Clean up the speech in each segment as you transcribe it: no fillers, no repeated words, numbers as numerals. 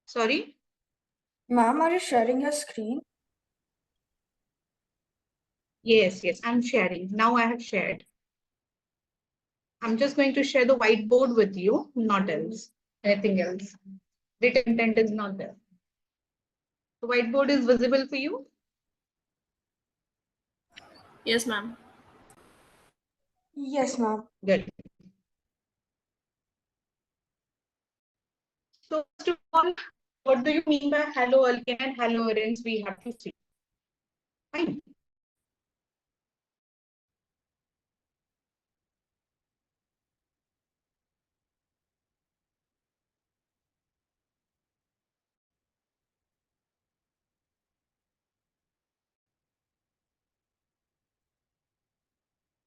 Sorry? Ma'am, are you sharing your screen? Yes, I'm sharing. Now I have shared. I'm just going to share the whiteboard with you, not else, anything else. Written content is not there. The whiteboard is visible for you? Yes, ma'am. Yes, ma'am. Good. So first of all, what do you mean by haloalkane and haloarenes? We have to see. Fine.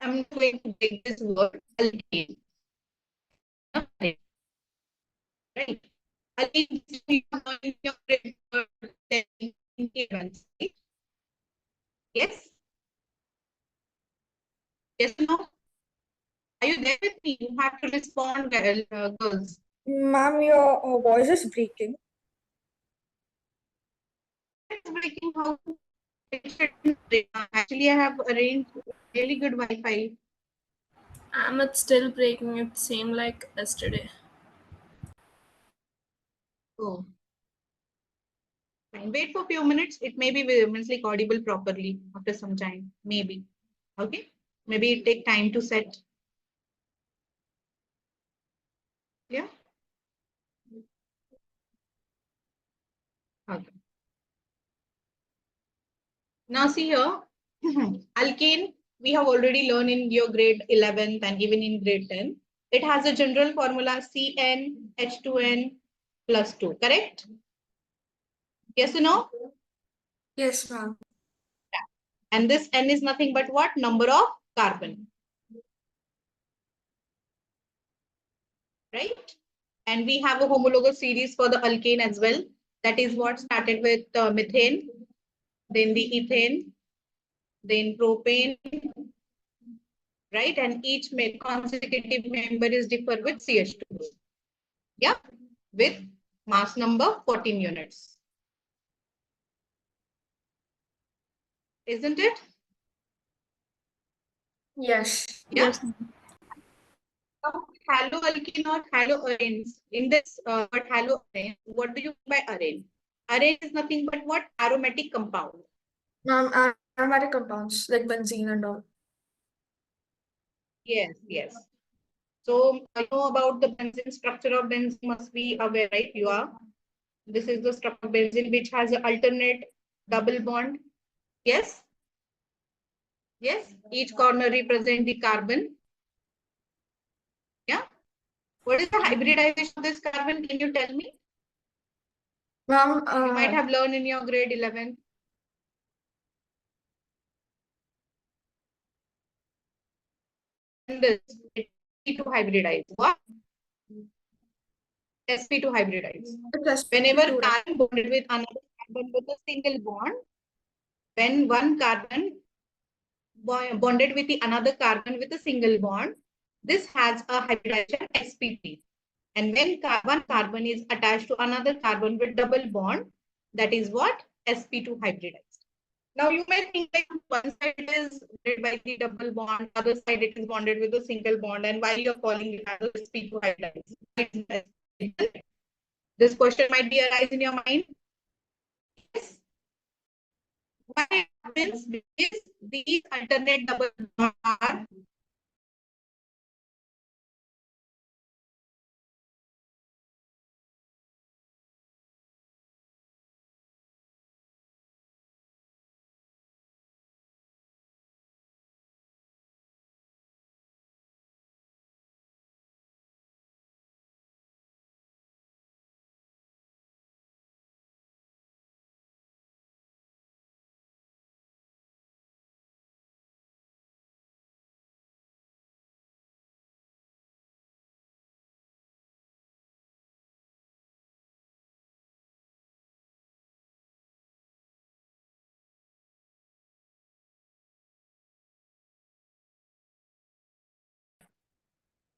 I'm going to take this word alkane. Right. Alkane is your grade 10 events, right? Yes. Yes or no? Are you there with me? You have to respond, girls. Ma'am, your voice is breaking. It's breaking how it shouldn't break. Actually, I have arranged really good Wi-Fi. It's still breaking. It seemed like yesterday. Oh, fine. Wait for a few minutes. It may be like audible properly after some time. Maybe. Okay. Maybe it take time to set. Yeah. Okay. Now see here, alkane, we have already learned in your grade 11th and even in grade 10. It has a general formula CnH2n plus 2, correct? Yes or no? Yes, ma'am. And this N is nothing but what? Number of carbon. Right? And we have a homologous series for the alkane as well. That is what started with methane, then the ethane, then propane, right? And each consecutive member is differ with CH2. Yeah, with mass number 14 units. Isn't it? Yes. Yeah. Yes. Now, haloalkane or haloarenes. In this but haloarene, what do you mean by arene? Arene is nothing but what? Aromatic compound. Ma'am, aromatic compounds like benzene and all. Yes. So I know about the benzene structure of benzene, must be aware, right? You are. This is the structure of benzene which has an alternate double bond. Yes. Yes. Each corner represent the carbon. Yeah. What is the hybridization of this carbon? Can you tell me? Ma'am, You might have learned in your grade 11. And this sp2 hybridize. What? sp2 hybridize. it's Whenever sp2, right? carbon bonded with another carbon with a single bond, when one carbon bonded with the another carbon with a single bond, this has a hybridization sp3. And when one carbon is attached to another carbon with double bond, that is what? sp2 hybridized. Now you may think like one side is bonded by the double bond, other side it is bonded with a single bond, and why you're calling it as sp2 hybridized? This question might be arise in your mind. Yes. Why happens? Because these alternate double bonds are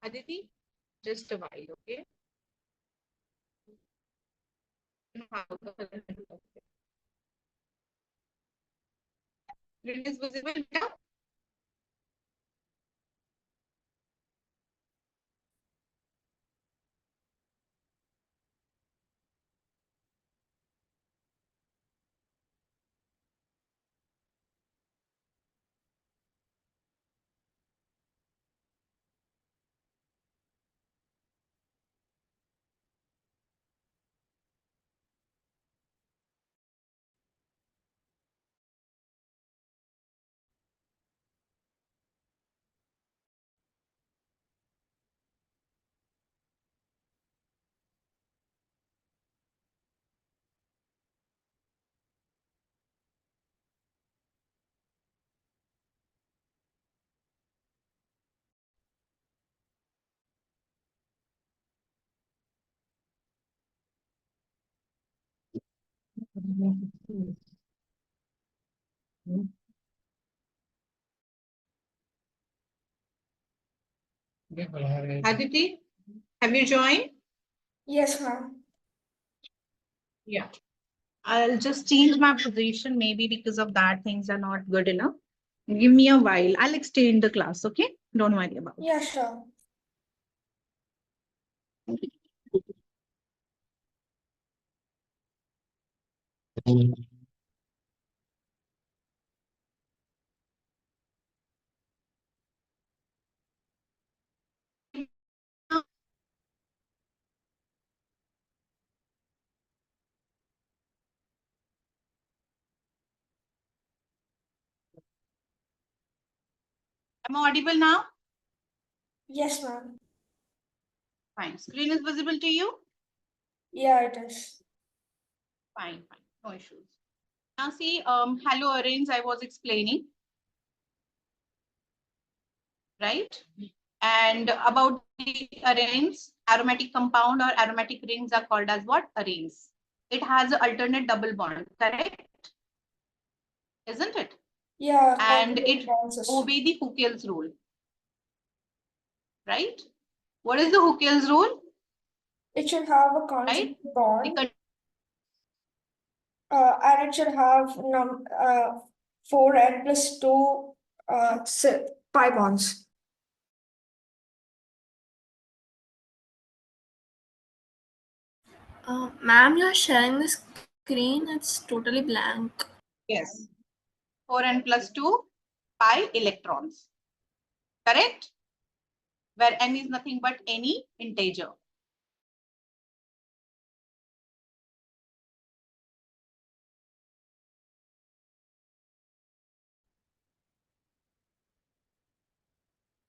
Aditi, just a while, okay? Screen is visible now? Aditi, have you joined? Yes, ma'am. Yeah. I'll just change my position. Maybe because of that, things are not good enough. Give me a while. I'll extend the class, okay? Don't worry about it. Yeah, sure. Am I audible now? Yes, ma'am. Fine. Screen is visible to you? Yeah, it is. Fine, fine. No issues. Now see, haloarenes I was explaining, right? And about the arenes, aromatic compound or aromatic rings are called as what? Arenes. It has an alternate double bond, correct? Isn't it? Yeah, like And the it responses. obey the Hookel's rule, right? What is the Hookel's rule? It should have a Right? constant bond, and it should have 4n plus 2 pi bonds. Ma'am, you're sharing the screen. It's totally blank. Yes. 4n plus 2 pi electrons. Correct? Where n is nothing but any integer.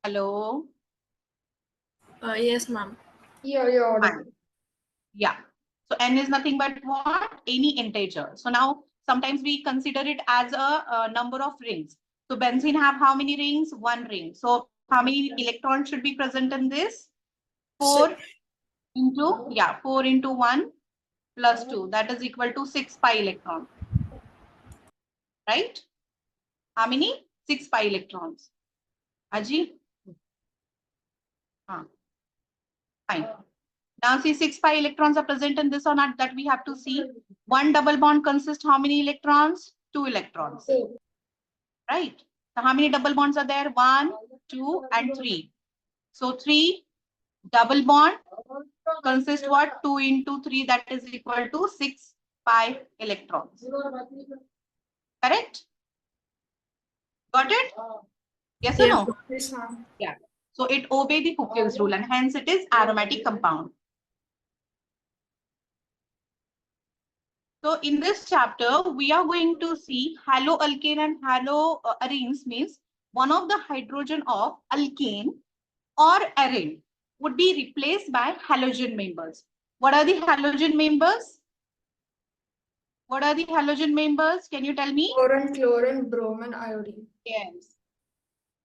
Hello? Yes, ma'am. Yeah, you're audible. Fine. Yeah. So n is nothing but what? Any integer. So now sometimes we consider it as a number of rings. So benzene have how many rings? One ring. So how many electrons should be present in this? 4 into, yeah, 4 into 1 plus 2. That is equal to 6 pi electrons. Right? How many? 6 pi electrons. Aji? Fine. Now see 6 pi electrons are present in this or not, that we have to see. One double bond consists how many electrons? 2 electrons. Right? So how many double bonds are there? 1, 2 and 3. So 3 double bond consists what? 2 into 3, that is equal to 6 pi electrons. Correct? Got it? Yes or Yes. no? Yes, ma'am. Yeah. So it obeys the Hookel's rule and hence it is aromatic compound. So in this chapter, we are going to see haloalkane and haloarenes means one of the hydrogen of alkane or arene would be replaced by halogen members. What are the halogen members? What are the halogen members? Can you tell me? Boron, chlorine, bromine, iodine. Yes.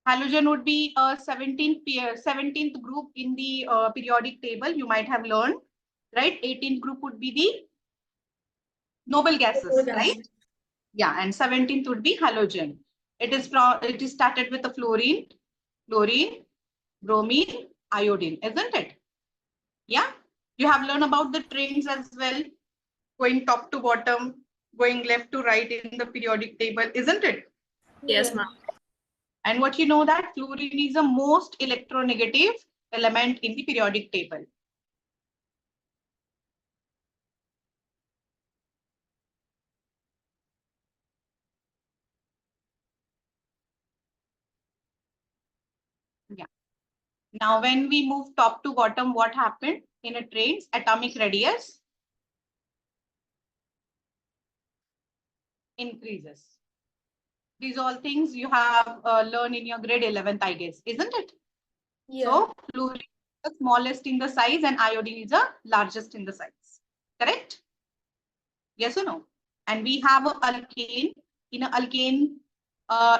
Halogen would be a 17th group in the periodic table. You might have learned, right? 18th group would be the noble gases, right? Yeah, and 17th would be halogen. It is started with the fluorine, bromine, iodine, isn't it? Yeah. You have learned about the trains as well. going top to bottom, going left to right in the periodic table, isn't it? Yes, ma'am. And what you know that fluorine is the most electronegative element in the periodic table. Yeah. Now, when we move top to bottom, what happened in a train's atomic radius increases. These all things you have learned in your grade 11th, I guess, isn't it? Yeah. So fluorine is the smallest in the size and iodine is the largest in the size. Correct? Yes or no? And we have an alkane. In an alkane,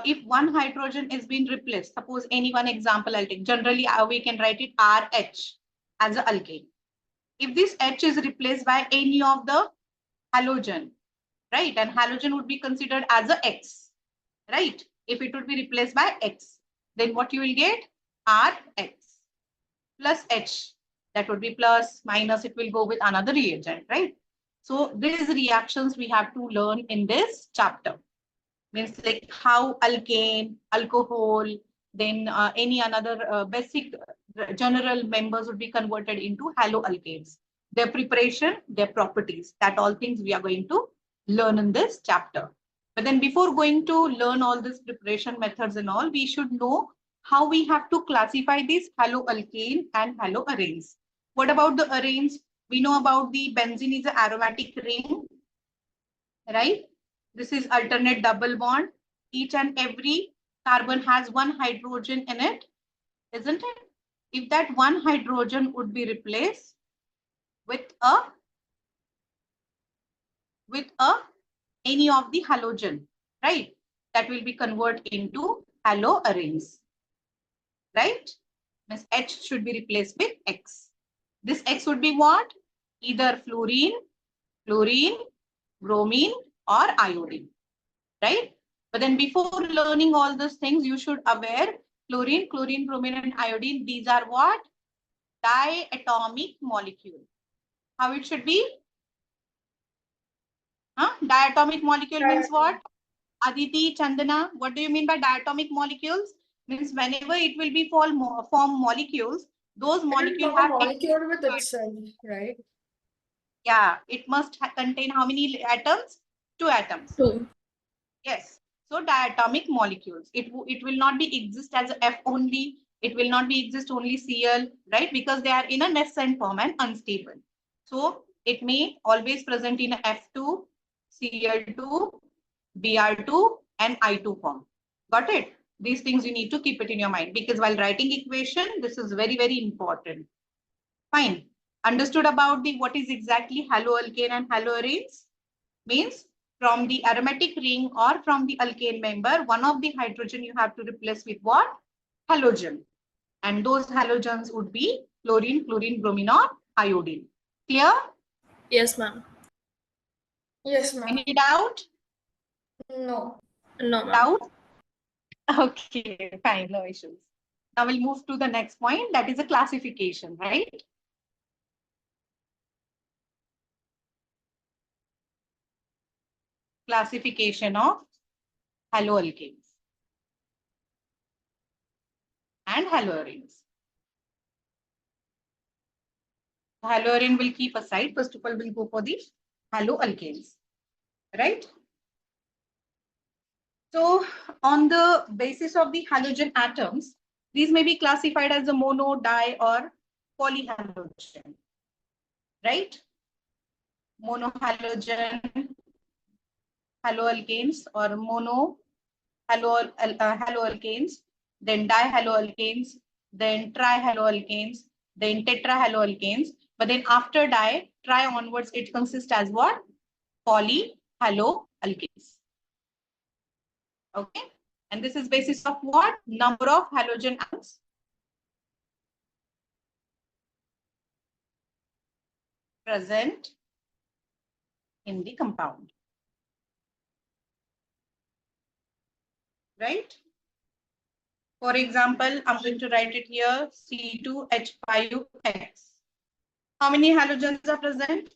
if one hydrogen is being replaced, suppose any one example I'll take. Generally, we can write it RH as an alkane. If this H is replaced by any of the halogen, right? And halogen would be considered as a X, right? If it would be replaced by X, then what you will get? RH plus H. That would be plus, minus, it will go with another reagent, right? So these reactions we have to learn in this chapter. Means like how alkane, alcohol, then any another basic general members would be converted into haloalkanes. Their preparation, their properties, that all things we are going to learn in this chapter. But then before going to learn all these preparation methods and all, we should know how we have to classify these haloalkane and haloarenes. What about the arenes? We know about the benzene is an aromatic ring, right? This is alternate double bond. Each and every carbon has one hydrogen in it, isn't it? If that one hydrogen would be replaced with any of the halogen, right? That will be converted into haloarenes, right? Means H should be replaced with X. This X would be what? Either fluorine, bromine, or iodine, right? But then before learning all these things, you should aware fluorine, bromine, and iodine. These are what? Diatomic molecule. How it should be? Diatomic molecule means what? Aditi, Chandana, what do you mean by diatomic molecules? Means whenever it will be form molecules, those molecules have molecule with itself, right? Yeah, it must contain how many atoms? 2 atoms. 2. Yes. So diatomic molecules. It will not be exist as a F only. It will not be exist only Cl, right? Because they are in a nascent form and unstable. So it may always present in a F2, Cl2, Br2, and I2 form. Got it? These things you need to keep it in your mind because while writing equation, this is very, very important. Fine. Understood about the what is exactly haloalkane and haloarenes? Means from the aromatic ring or from the alkane member, one of the hydrogen you have to replace with what? Halogen. And those halogens would be fluorine, bromine, or iodine. Clear? Yes, ma'am. Yes, ma'am. Any doubt? No. No, ma'am. Doubt? Okay, fine, no issues. Now we'll move to the next point, that is a classification, right? Classification of haloalkanes and haloarenes. Haloarene will keep aside. First of all, we'll go for the haloalkanes, right? So on the basis of the halogen atoms, these may be classified as a mono, di, or polyhalogen, right? Monohalogen haloalkanes or mono haloalkanes, then dihaloalkanes, then trihaloalkanes, then tetrahaloalkanes. But then after tri onwards, it consists as what? Polyhaloalkanes. Okay. And this is basis of what? Number of halogen atoms present in the compound. Right? For example, I'm going to write it here, C2H5X. How many halogens are present?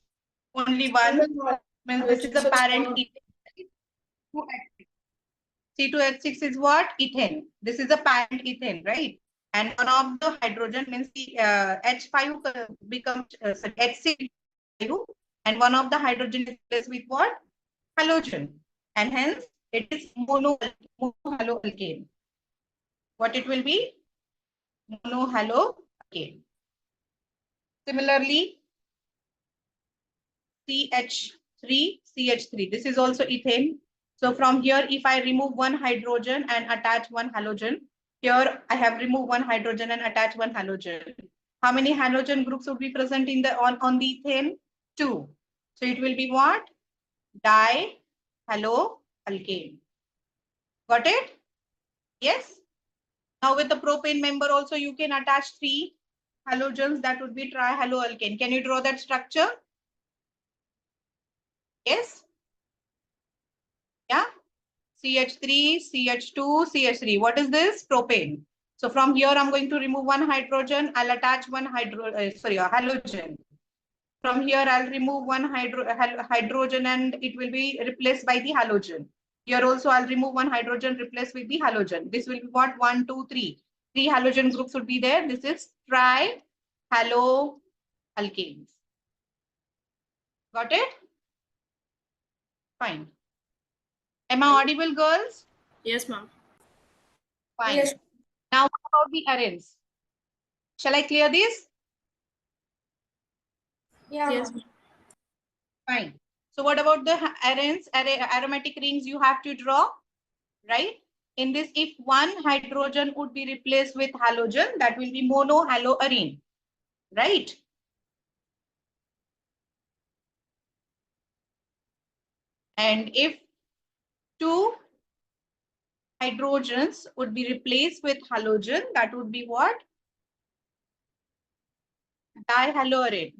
Only one. Means this is a parent ethane. C2H6 is what? Ethane. This is a parent ethane, right? And one of the hydrogen means the H5 becomes sorry, H6, and one of the hydrogen is replaced with what? Halogen. And hence it is monohaloalkane. What it will be? Monohaloalkane. Similarly, CH3. This is also ethane. So from here, if I remove one hydrogen and attach one halogen, here I have removed one hydrogen and attached one halogen. How many halogen groups would be present in the on the ethane? 2. So it will be what? Dihaloalkane. Got it? Yes. Now with the propane member also you can attach 3 halogens. That would be trihaloalkane. Can you draw that structure? Yes. Yeah. CH3, CH2, CH3. What is this? Propane. So from here, I'm going to remove one hydrogen. I'll attach one halogen. From here, I'll remove one hydrogen and it will be replaced by the halogen. Here also, I'll remove one hydrogen, replaced with the halogen. This will be what? 1, 2, 3. 3 halogen groups would be there. This is trihaloalkanes. Got it? Fine. Am I audible, girls? Yes, ma'am. Fine. Yes. Now, what about the arenes? Shall I clear this? Yeah. Yes, ma'am. ma'am. Fine. So what about the arenes, aromatic rings you have to draw, right? In this, if one hydrogen would be replaced with halogen, that will be monohaloarene, right? And if 2 hydrogens would be replaced with halogen, that would be what? Dihaloarene.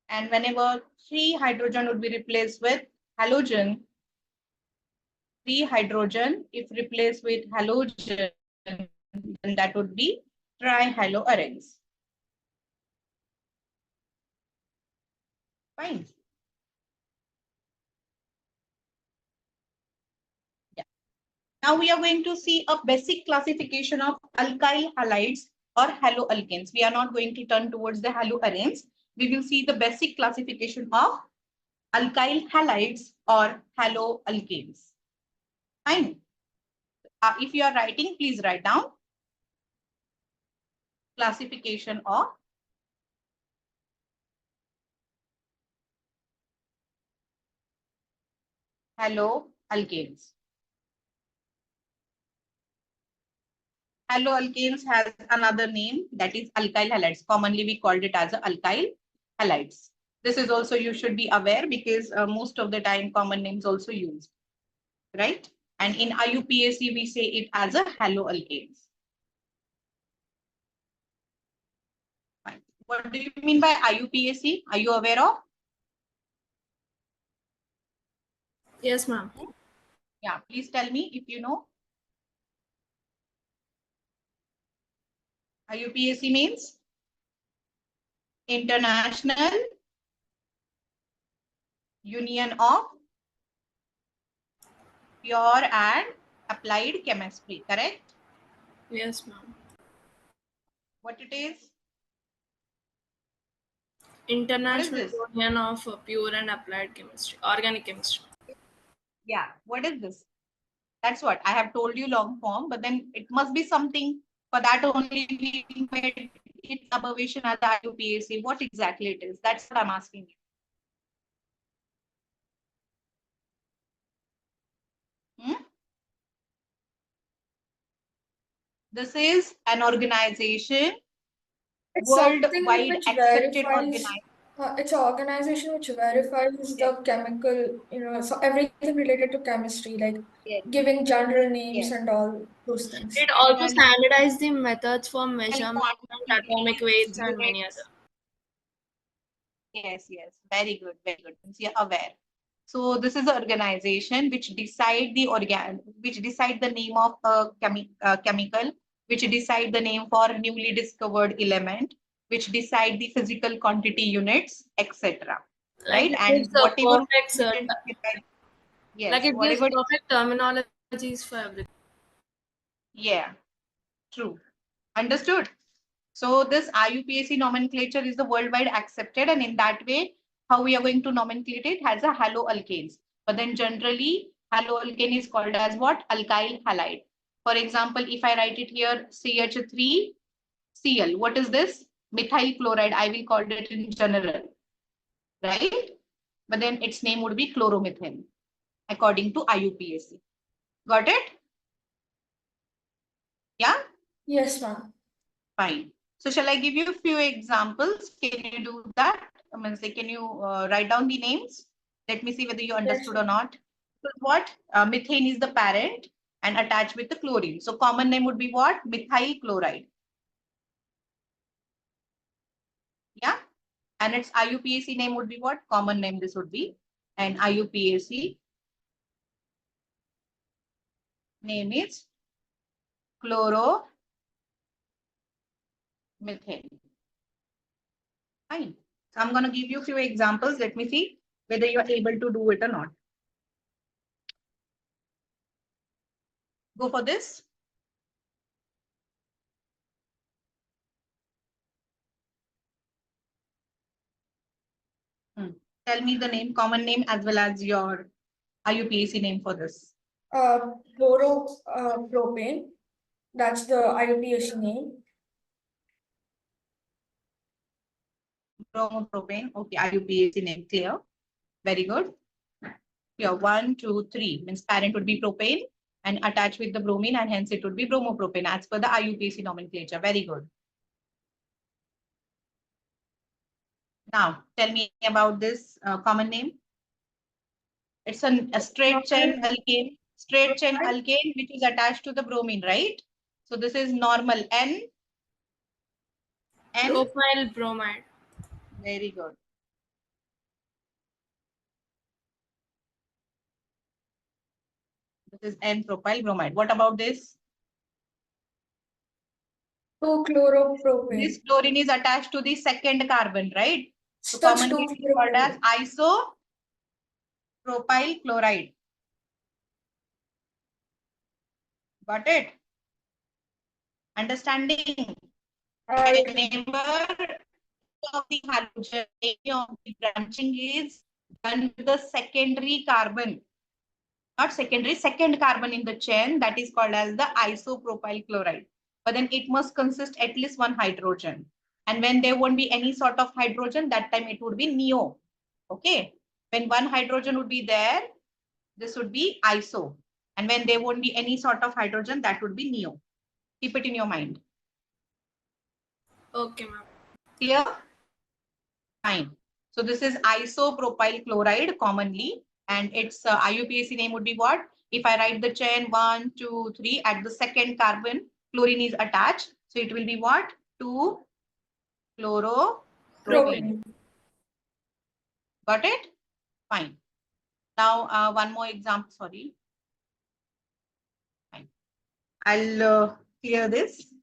And whenever 3 hydrogen would be replaced with halogen, 3 hydrogen, if replaced with halogen, then that would be trihaloarenes. Fine. Yeah. Now we are going to see a basic classification of alkyl halides or haloalkanes. We are not going to turn towards the haloarenes. We will see the basic classification of alkyl halides or haloalkanes. Fine. If you are writing, please write down classification of haloalkanes. Haloalkanes has another name, that is alkyl halides. Commonly we called it as alkyl halides. This is also you should be aware because most of the time common names also used, right? And in IUPAC we say it as a haloalkanes. What do you mean by IUPAC? Are you aware of? Yes, ma'am. Yeah, please tell me if you know. IUPAC means International Union of Pure and Applied Chemistry, correct? Yes, ma'am. What it is? International this? Union of Pure and Applied Chemistry, Organic Chemistry. Yeah, what is this? That's what I have told you, long form, but then it must be something. For that only we made its abbreviation as IUPAC. What exactly it is? That's what I'm asking you. This is an organization, It's something like worldwide which accepted verifies. organization. It's an organization which verifies the chemical, so everything related to chemistry, like Yes. giving general names Yes. and all those things. It also standardizes the methods for measurement and atomic weights and many other. Yes, very good, very good. Since you're aware. So this is an organization which decide the name of a chemical, which decide the name for newly discovered element, which decide the physical quantity units, etc. Like Right? it And gives the whatever perfect yes, like it gives whatever, perfect terminologies for everything. yeah, true. Understood? So this IUPAC nomenclature is the worldwide accepted, and in that way, how we are going to nomenclate it has a haloalkanes. But then generally, haloalkane is called as what? Alkyl halide. For example, if I write it here, CH3Cl, what is this? Methyl chloride, I will call it in general, right? But then its name would be chloromethane, according to IUPAC. Got it? Yeah? Yes, ma'am. Fine. So shall I give you a few examples? Can you do that? I mean, say, can you write down the names? Let me see whether you understood or not. So what? Methane is the parent and attached with the chlorine. So common name would be what? Methyl chloride. Yeah. And its IUPAC name would be what? Common name this would be. And IUPAC name is chloromethane. Fine. So I'm going to give you a few examples. Let me see whether you are able to do it or not. Go for this. Tell me the name, common name, as well as your IUPAC name for this. Propane. That's the IUPAC name. Bromopropane. Okay, IUPAC name clear. Very good. Here, 1, 2, 3 means parent would be propane and attached with the bromine, and hence it would be bromopropane as per the IUPAC nomenclature. Very good. Now, tell me about this common name. It's a straight chain alkane, which is attached to the bromine, right? So this is normal N. Propyl bromide. Very good. This is N-propyl bromide. What about this? 2-chloropropane. This chlorine is attached to the second carbon, right? So That's commonly it is called as 2-chloropropane. isopropyl chloride. Got it? Understanding? Whenever of the halogen, any of the branching is done with the secondary carbon, not secondary, second carbon in the chain, that is called as the isopropyl chloride. But then it must consist at least one hydrogen. And when there won't be any sort of hydrogen, that time it would be neo. Okay. When one hydrogen would be there, this would be iso. And when there won't be any sort of hydrogen, that would be neo. Keep it in your mind. Okay, ma'am. Clear? Fine. So this is isopropyl chloride commonly, and its IUPAC name would be what? If I write the chain 1, 2, 3, at the second carbon, chlorine is attached. So it will be what? 2-chloropropene. Got it? Fine. Now one more example. Sorry. Fine. I'll clear this.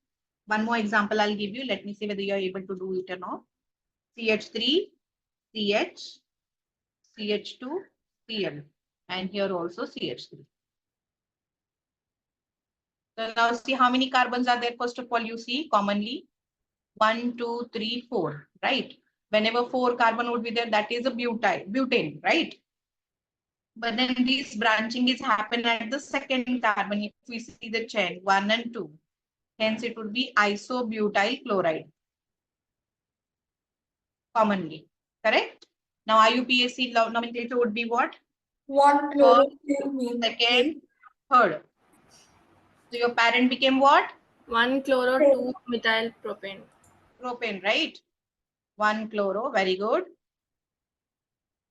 One more example I'll give you. Let me see whether you are able to do it or not. CH3, CH, CH2, Cl, and here also CH3. So now see how many carbons are there. First of all, you see commonly 1, 2, 3, 4, right? Whenever 4 carbon would be there, that is a butane, right? But then this branching is happen at the second carbon. If we see the chain 1 and 2, hence it would be isobutyl chloride commonly, correct? Now IUPAC nomenclature would be what? 1-chloropropane. Second, third. So your parent became what? 1-chloro-2-methyl propane. Propane, right? 1-chloro, very good.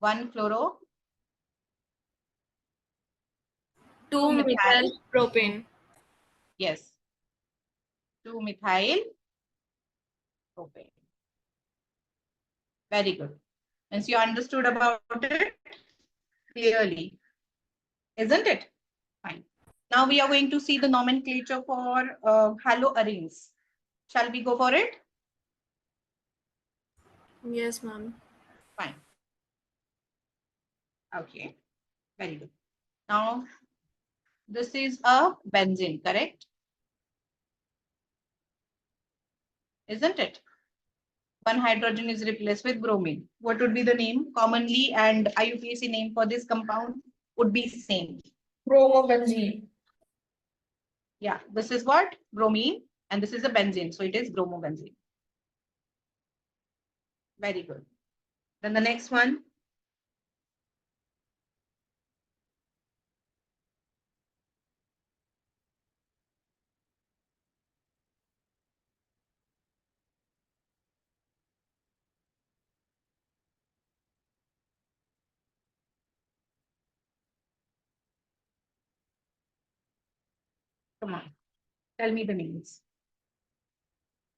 1-chloro. 2-methyl propane. Yes. 2-methyl propane. Very good. Once you understood about it clearly, isn't it? Fine. Now we are going to see the nomenclature for haloarenes. Shall we go for it? Yes, ma'am. Fine. Okay, very good. Now, this is a benzene, correct? Isn't it? One hydrogen is replaced with bromine. What would be the name? Commonly and IUPAC name for this compound would be same. Bromobenzene. Yeah, this is what? Bromine, and this is a benzene. So it is bromobenzene. Very good. Then the next one. Come on, tell me the names.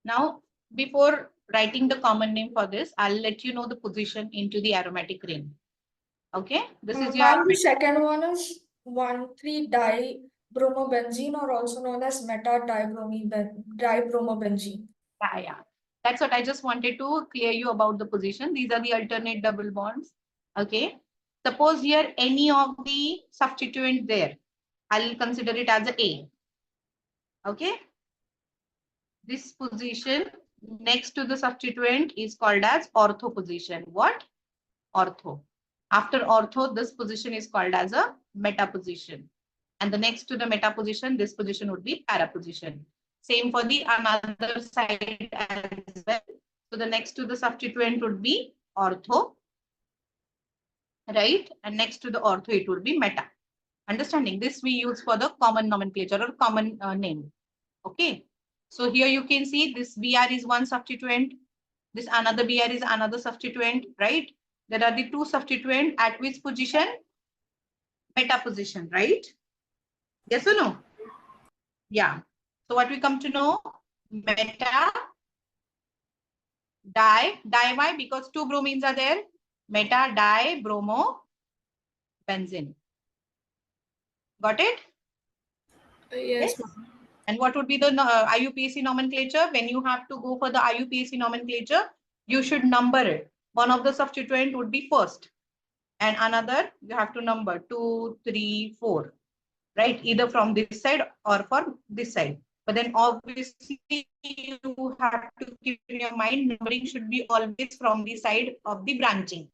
Now, before writing the common name for this, I'll let you know the position into the aromatic ring. Okay, this is your Ma'am, the second one is 1,3-dibromobenzene, or also known as meta-dibromobenzene. Yeah. That's what I just wanted to clear you about the position. These are the alternate double bonds. Okay. Suppose here any of the substituent there, I'll consider it as A. Okay. This position next to the substituent is called as ortho position. What? Ortho. After ortho, this position is called as a meta position. And the next to the meta position, this position would be para position. Same for the another side as well. So the next to the substituent would be ortho, right? And next to the ortho, it would be meta. Understanding this we use for the common nomenclature or common name. Okay. So here you can see this Br is one substituent. This another Br is another substituent, right? There are the two substituent at which position? Meta position, right? Yes or no? Yeah. So what we come to know? Meta, di why? Because two bromines are there. Meta, di, bromo, benzene. Got it? Yes, ma'am. And what would be the IUPAC nomenclature? When you have to go for the IUPAC nomenclature, you should number it. One of the substituent would be first, and another you have to number 2, 3, 4, right? Either from this side or from this side. But then obviously you have to keep in your mind numbering should be always from the side of the branching,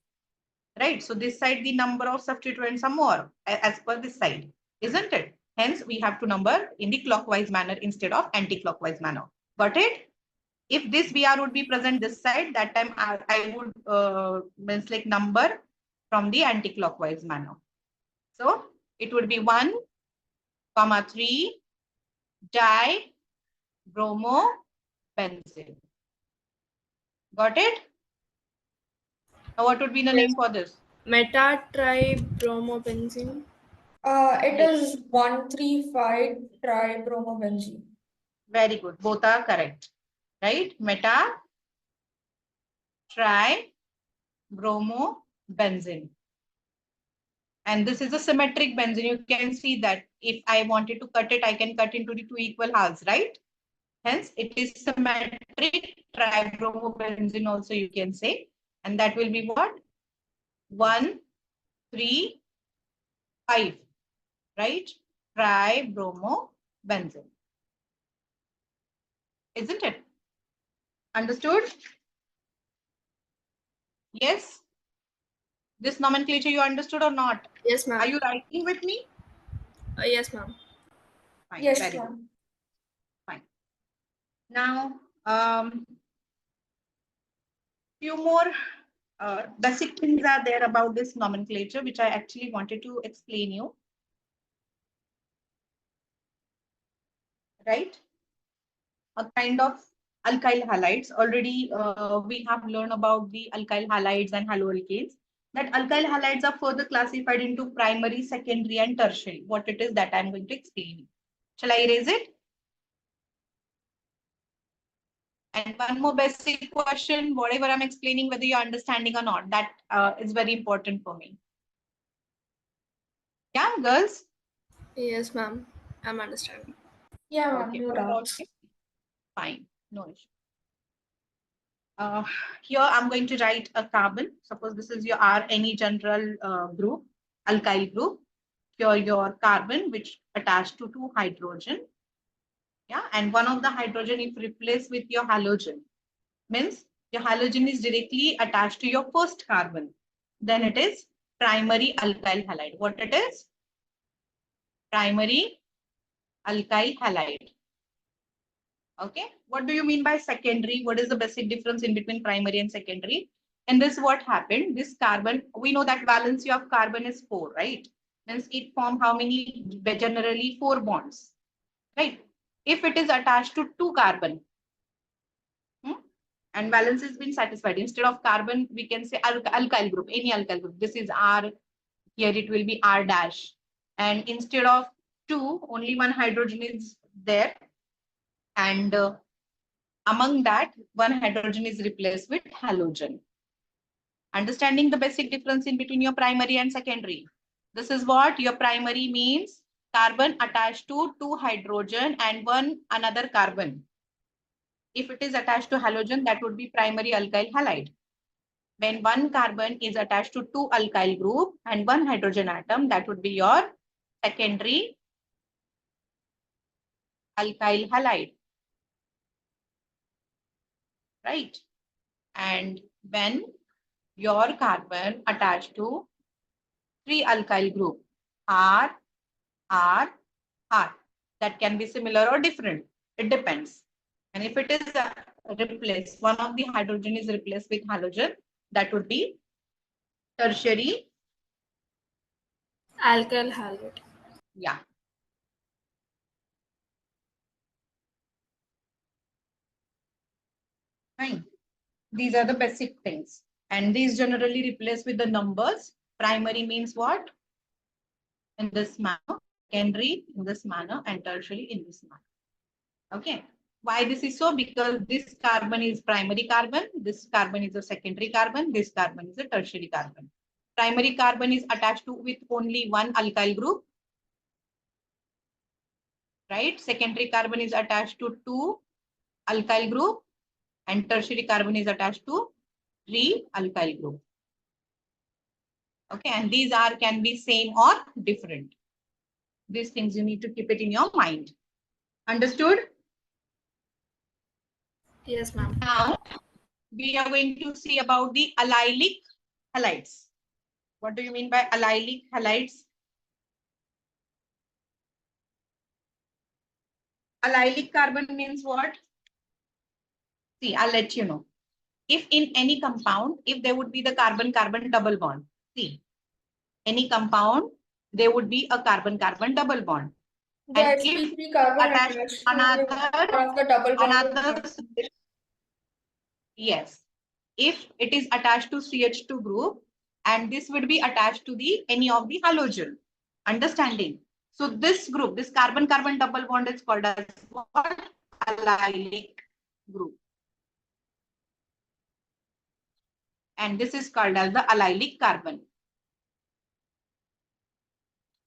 right? So this side the number of substituents are more as per this side, isn't it? Hence we have to number in the clockwise manner instead of anti-clockwise manner. Got it? If this BR would be present this side, that time I would means like number from the anti-clockwise manner. So it would be 1, 3 di bromo benzene. Got it? Now what would be the name for this? Meta-tribromobenzene. It is 1,3,5-tribromobenzene. Very good. Both are correct. Right? Meta tri bromo benzene. And this is a symmetric benzene. You can see that if I wanted to cut it, I can cut into the two equal halves, right? Hence, it is symmetric tribromobenzene also you can say. And that will be what? 1, 3, 5, right? Tribromobenzene. Isn't it? Understood? Yes? This nomenclature you understood or not? Yes, ma'am. Are you writing with me? Yes, ma'am. Fine. Yes, Very good. ma'am. Fine. Now, few more basic things are there about this nomenclature, which I actually wanted to explain you. Right? A kind of alkyl halides. Already we have learned about the alkyl halides and haloalkanes. That alkyl halides are further classified into primary, secondary, and tertiary. What it is that I'm going to explain. Shall I erase it? And one more basic question, whatever I'm explaining, whether you're understanding or not, that is very important for me. Yeah, girls? Yes, ma'am. I'm understanding. Yeah, ma'am, Okay, no what about doubts. you? Fine, no issue. Here I'm going to write a carbon. Suppose this is your R, any general group, alkyl group. Here your carbon, which attached to two hydrogen. Yeah, and one of the hydrogen if replaced with your halogen, means your halogen is directly attached to your first carbon. Then it is primary alkyl halide. What it is? Primary alkyl halide. Okay. What do you mean by secondary? What is the basic difference in between primary and secondary? In this, what happened? This carbon, we know that valency of carbon is 4, right? Means it form how many? Generally 4 bonds, right? If it is attached to 2 carbon, and valence has been satisfied. Instead of carbon, we can say alkyl group, any alkyl group. This is R, here it will be R dash. And instead of 2, only one hydrogen is there. And among that, one hydrogen is replaced with halogen. Understanding the basic difference in between your primary and secondary. This is what your primary means: carbon attached to 2 hydrogen and one another carbon. If it is attached to halogen, that would be primary alkyl halide. When one carbon is attached to 2 alkyl group and one hydrogen atom, that would be your secondary alkyl halide, right? And when your carbon attached to 3 alkyl group, R, R, R, that can be similar or different. It depends. And if it is replaced, one of the hydrogen is replaced with halogen, that would be tertiary. Alkyl halide. Yeah. Fine. These are the basic things. And these generally replace with the numbers. Primary means what? In this manner. Secondary in this manner, and tertiary in this manner. Okay. Why this is so? Because this carbon is primary carbon, this carbon is a secondary carbon, this carbon is a tertiary carbon. Primary carbon is attached to with only one alkyl group, right? Secondary carbon is attached to 2 alkyl group, and tertiary carbon is attached to 3 alkyl group. Okay, and these are can be same or different. These things you need to keep it in your mind. Understood? Yes, ma'am. Now we are going to see about the allylic halides. What do you mean by allylic halides? Allylic carbon means what? See, I'll let you know. If in any compound, if there would be the carbon-carbon double bond. See, any compound, there would be a carbon-carbon double bond. The And if sp3 carbon attached attached to to one of the double another, bonds. yes. If it is attached to CH2 group, and this would be attached to the any of the halogen. Understanding? So this group, this carbon-carbon double bond is called as what? Allylic group. And this is called as the allylic carbon.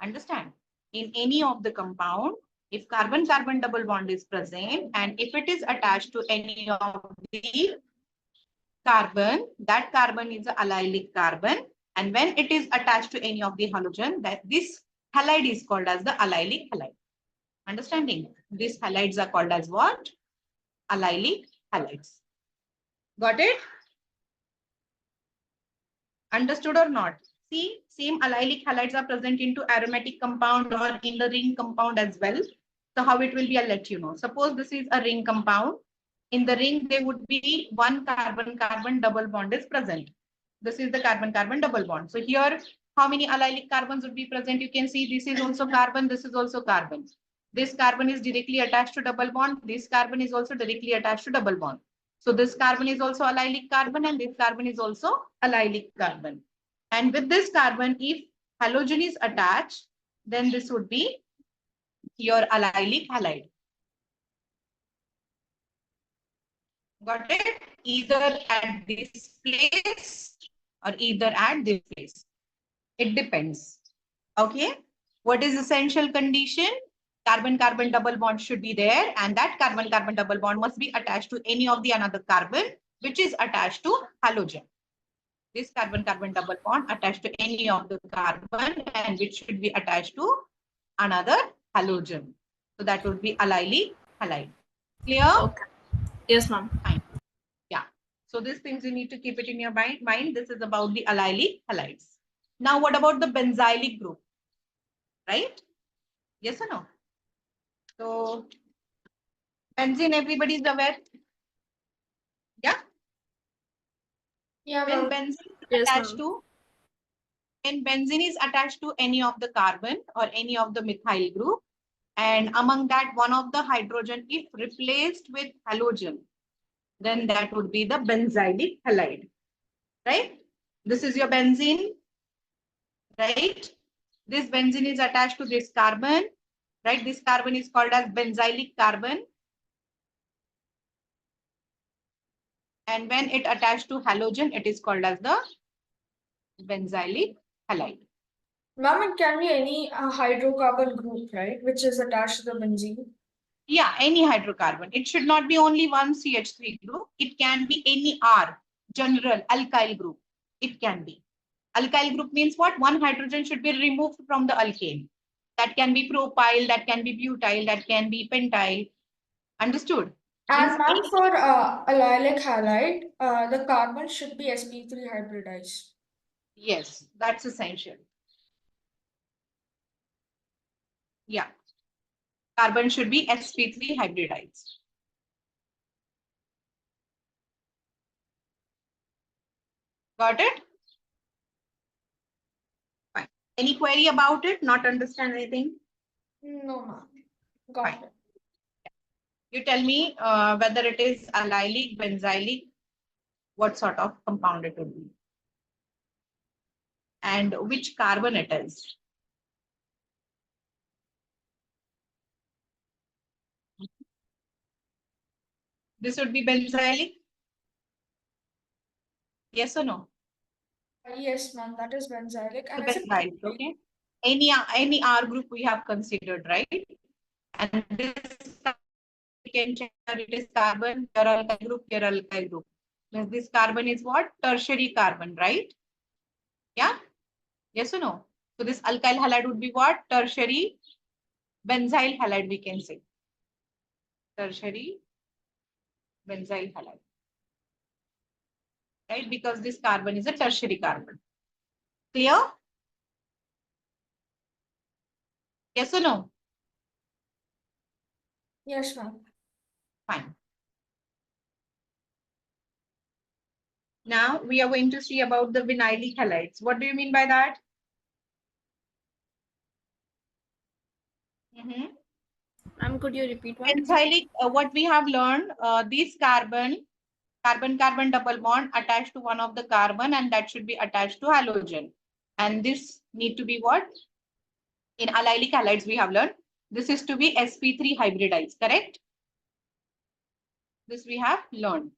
Understand? In any of the compound, if carbon-carbon double bond is present, and if it is attached to any of the carbon, that carbon is an allylic carbon. And when it is attached to any of the halogen, that this halide is called as the allylic halide. Understanding? These halides are called as what? Allylic halides. Got it? Understood or not? See, same allylic halides are present into aromatic compound or in the ring compound as well. So how it will be, I'll let you know. Suppose this is a ring compound. In the ring, there would be one carbon-carbon double bond is present. This is the carbon-carbon double bond. So here, how many allylic carbons would be present? You can see this is also carbon, this is also carbon. This carbon is directly attached to double bond. This carbon is also directly attached to double bond. So this carbon is also allylic carbon, and this carbon is also allylic carbon. And with this carbon, if halogen is attached, then this would be your allylic halide. Got it? Either at this place or either at this place. It depends. Okay. What is essential condition? carbon-carbon double bond should be there, and that carbon-carbon double bond must be attached to any of the another carbon which is attached to halogen. This carbon-carbon double bond attached to any of the carbon and which should be attached to another halogen. So that would be allylic halide. Clear? Okay. Yes, ma'am. Fine. Yeah. So these things you need to keep it in your mind. This is about the allylic halides. Now what about the benzylic group? Right? Yes or no? So benzene, everybody is aware? Yeah. Yeah, When ma'am. benzene is Yes, attached ma'am. to when benzene is attached to any of the carbon or any of the methyl group, and among that one of the hydrogen if replaced with halogen, then that would be the benzylic halide, right? This is your benzene, right? This benzene is attached to this carbon, right? This carbon is called as benzylic carbon. And when it attached to halogen, it is called as the benzylic halide. Ma'am, it can be any hydrocarbon group, right, which is attached to the benzene. Yeah, any hydrocarbon. It should not be only one CH3 group. It can be any R, general alkyl group. It can be. Alkyl group means what? One hydrogen should be removed from the alkane. That can be propyl, that can be butyl, that can be pentyl. Understood? And Means ma'am, for allylic halide, the carbon should be sp3 hybridized. yes, that's essential. Yeah. Carbon should be sp3 hybridized. Got it? Fine. Any query about it? Not understand anything? No, ma'am. Got Fine. it. You tell me whether it is allylic, benzylic, what sort of compound it would be, and which carbon it is. This would be benzylic. Yes or no? Yes, ma'am, that is benzylic. And is it Benzylic, okay. Any R group we have considered, right? And this we can check that it is carbon, here alkyl group, here alkyl group. Means this carbon is what? Tertiary carbon, right? Yeah? Yes or no? So this alkyl halide would be what? Tertiary benzyl halide, we can say. Tertiary benzyl halide. Right? Because this carbon is a tertiary carbon. Clear? Yes or no? Yes, ma'am. Fine. Now we are going to see about the vinylic halides. What do you mean by that? Ma'am, could you repeat one? Benzylic, what we have learned, these carbon-carbon double bond attached to one of the carbon and that should be attached to halogen. And this need to be what? In allylic halides we have learned. This is to be sp3 hybridized, correct? This we have learned,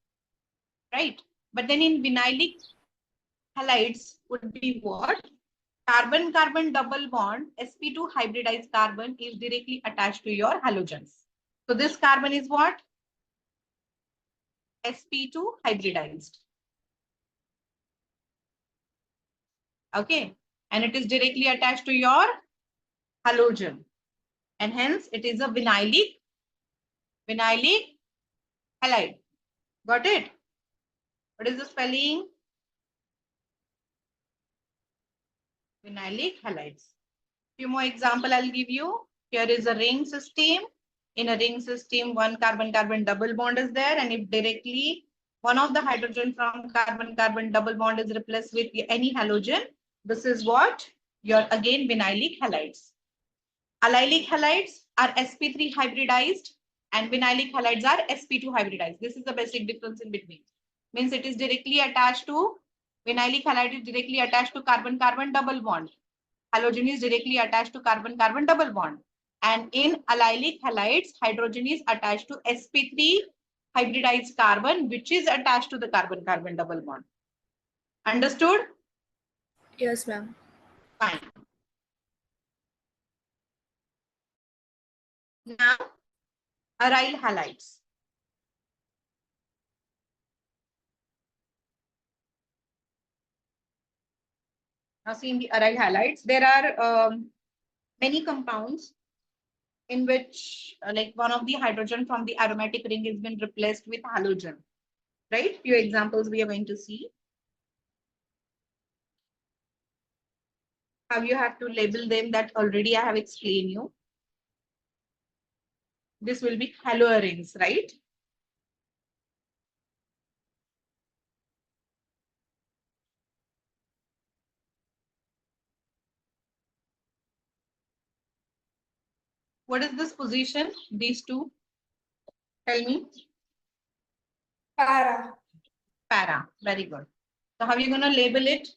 right? But then in vinylic halides would be what? Carbon-carbon double bond, sp2 hybridized carbon is directly attached to your halogens. So this carbon is what? sp2 hybridized. Okay. And it is directly attached to your halogen. And hence it is a vinylic halide. Got it? What is the spelling? Vinylic halides. Few more example I'll give you. Here is a ring system. In a ring system, one carbon-carbon double bond is there. And if directly one of the hydrogen from carbon-carbon double bond is replaced with any halogen, this is what? Your again vinylic halides. Allylic halides are sp3 hybridized and vinylic halides are sp2 hybridized. This is the basic difference in between. Means it is directly attached to, vinylic halide is directly attached to carbon-carbon double bond. Halogen is directly attached to carbon-carbon double bond. And in allylic halides, hydrogen is attached to sp3 hybridized carbon, which is attached to the carbon-carbon double bond. Understood? Yes, ma'am. Fine. Now, aryl halides. Now, see in the aryl halides, there are many compounds in which like one of the hydrogen from the aromatic ring has been replaced with halogen, right? Few examples we are going to see. How you have to label them, that already I have explained you. This will be haloarenes, right? What is this position? These two? Tell me. Para. Para. Very good. So how are you going to label it?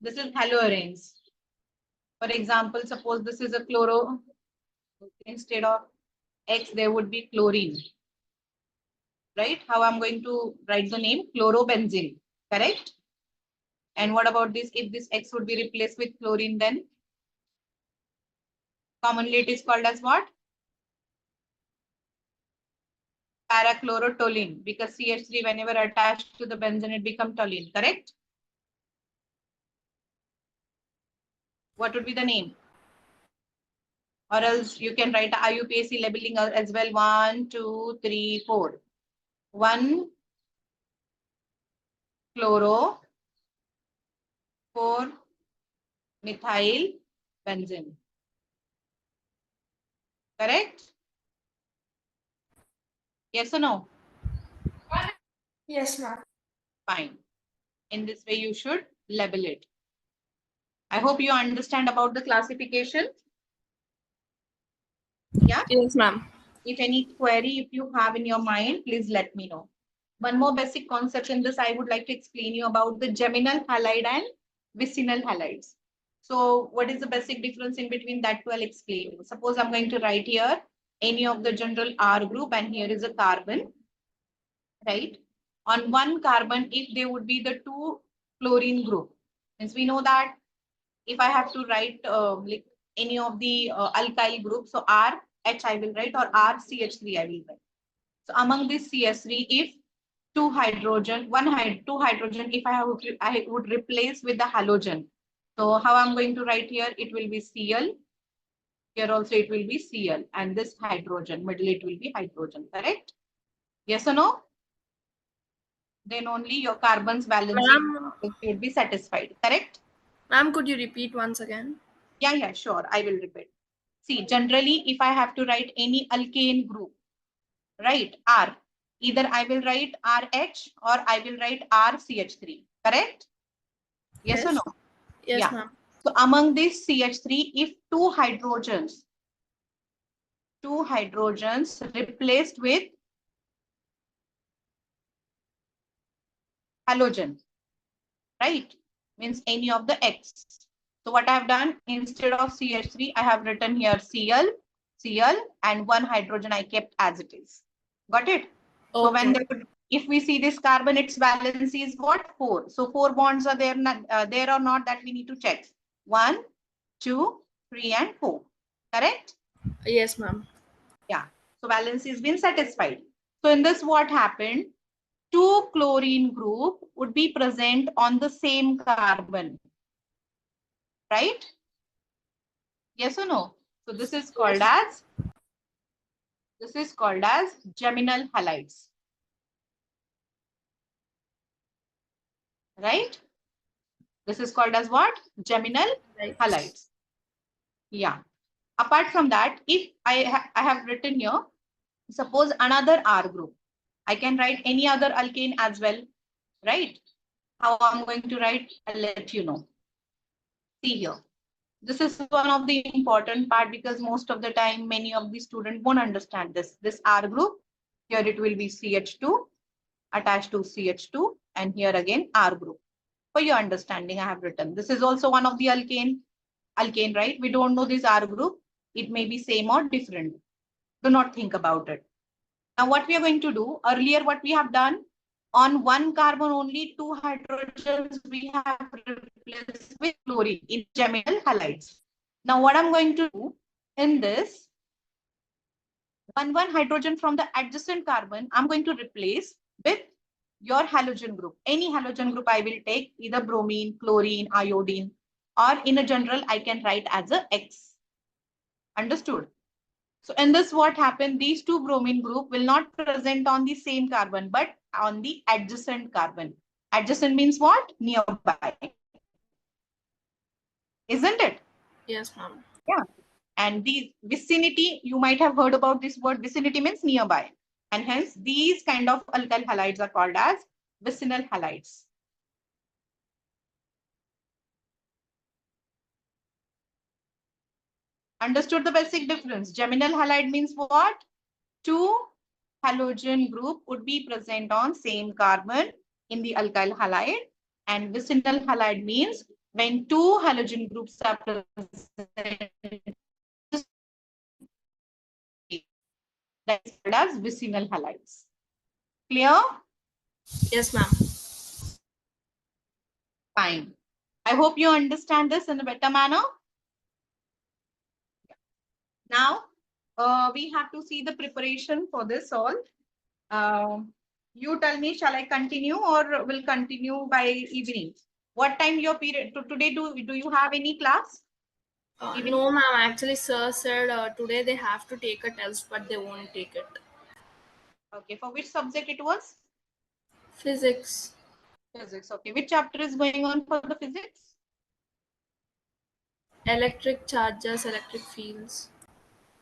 This is haloarenes. For example, suppose this is a chloro. Instead of X, there would be chlorine. Right? How I'm going to write the name? Chlorobenzene. Correct? And what about this? If this X would be replaced with chlorine, then commonly it is called as what? Parachlorotoluene, because CH3 whenever attached to the benzene, it becomes toluene. Correct? What would be the name? Or else you can write IUPAC labeling as well. 1, 2, 3, 4. 1 chloro, 4 methyl benzene. Correct? Yes or no? Yes, ma'am. Fine. In this way, you should label it. I hope you understand about the classification. Yeah? Yes, ma'am. If any query, if you have in your mind, please let me know. One more basic concept in this, I would like to explain you about the geminal halide and vicinal halides. So what is the basic difference in between that two? I'll explain you. Suppose I'm going to write here any of the general R group and here is a carbon, right? On one carbon, if there would be the two chlorine group, means we know that if I have to write like any of the alkyl groups, so R H I will write or R CH3 I will write. So among this CH3, if two hydrogen, two hydrogen, if I would replace with the halogen. So how I'm going to write here? It will be Cl. Here also it will be Cl, and this hydrogen, middle it will be hydrogen. Correct? Yes or no? Then only your carbon's valency will be satisfied. Correct? Ma'am, could you repeat once again? Yeah, sure. I will repeat. See, generally, if I have to write any alkane group, right, R, either I will write RH or I will write RCH3. Correct? Yes or no? Yes, Yeah. ma'am. So among these CH3, if two hydrogens replaced with halogen, right? Means any of the X. So what I have done, instead of CH3, I have written here Cl, and one hydrogen I kept as it is. Got it? Okay. So when if we see this carbon, its valency is what? 4. So 4 bonds are there, there or not, that we need to check. 1, 2, 3, and 4. Correct? Yes, ma'am. Yeah. So valency has been satisfied. So in this, what happened? Two chlorine group would be present on the same carbon. Right? Yes or no? So this is called as geminal halides. Right? This is called as what? Geminal halides. Yeah. Apart from that, if I have written here, suppose another R group, I can write any other alkane as well, right? How I'm going to write, I'll let you know. See here. This is one of the important part because most of the time, many of the students won't understand this. This R group, here it will be CH2 attached to CH2 and here again R group. For your understanding, I have written. This is also one of the alkane, right? We don't know this R group. It may be same or different. Do not think about it. Now what we are going to do, earlier what we have done, on one carbon only, two hydrogens we have replaced with chlorine in geminal halides. Now what I'm going to do in this, one hydrogen from the adjacent carbon, I'm going to replace with your halogen group. Any halogen group I will take, either bromine, chlorine, iodine, or in a general, I can write as a X. Understood? So in this, what happened? These two bromine group will not present on the same carbon, but on the adjacent carbon. Adjacent means what? Nearby. Isn't it? Yes, ma'am. Yeah. And the vicinity, you might have heard about this word. Vicinity means nearby. And hence, these kind of alkyl halides are called as vicinal halides. Understood the basic difference? Geminal halide means what? Two halogen group would be present on same carbon in the alkyl halide. And vicinal halide means when two halogen groups are present, that is called as vicinal halides. Clear? Yes, ma'am. Fine. I hope you understand this in a better manner. Now, we have to see the preparation for this all. You tell me, shall I continue or will continue by evening? What time your period today? Do you have any class? No, ma'am. Actually, sir said today they have to take a test, but they won't take it. Okay, for which subject it was? Physics. Physics. Okay, which chapter is going on for the physics? Electric charges, electric fields.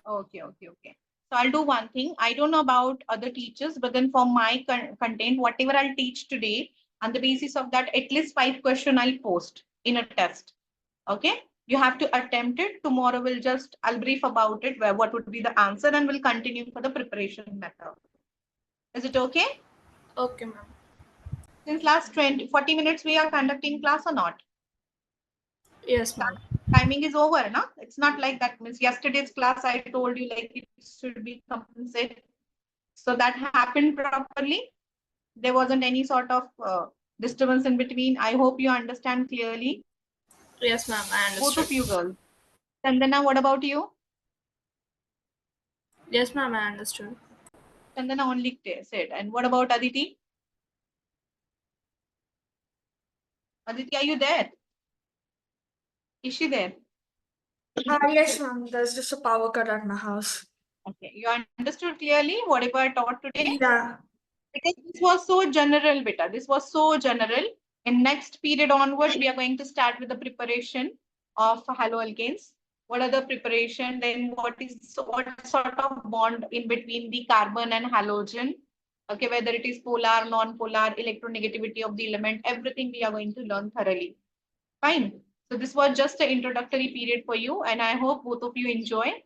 Okay. So I'll do one thing. I don't know about other teachers, but then for my content, whatever I'll teach today, on the basis of that, at least 5 questions I'll post in a test. Okay. You have to attempt it. Tomorrow I'll brief about it, where what would be the answer, and we'll continue for the preparation method. Is it okay? Okay, ma'am. Since last 40 minutes, we are conducting class or not? Yes, ma'am. Timing is over, no? It's not like that. Means yesterday's class, I told you like it should be compensated. So that happened properly. There wasn't any sort of disturbance in between. I hope you understand clearly. Yes, ma'am. I understood. Both of you girls. Chandana, what about you? Yes, ma'am. I understood. Chandana only said. And what about Aditi? Aditi, are you there? Is she there? Yes, ma'am. There's just a power cut at my house. Okay. You understood clearly whatever I taught today? Yeah. Because this was so general, beta. This was so general. In next period onwards, we are going to start with the preparation of haloalkanes. What are the preparation? Then what sort of bond in between the carbon and halogen? Okay, whether it is polar, non-polar, electronegativity of the element, everything we are going to learn thoroughly. Fine. So this was just an introductory period for you, and I hope both of you enjoy.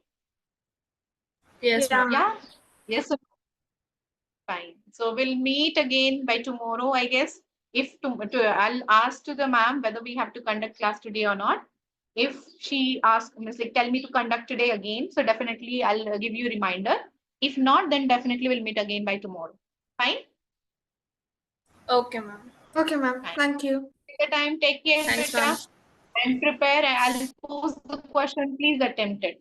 Yes, Yeah. ma'am. Yeah. Yes. Fine. So we'll meet again by tomorrow, I guess. If I'll ask to the ma'am whether we have to conduct class today or not. If she asks, like, tell me to conduct today again, so definitely I'll give you a reminder. If not, then definitely we'll meet again by tomorrow. Fine. Okay, ma'am. Okay, ma'am. Fine. Thank you. Take the time. Take care, Thanks, ma'am. beta, and prepare. I'll pose the question. Please attempt it.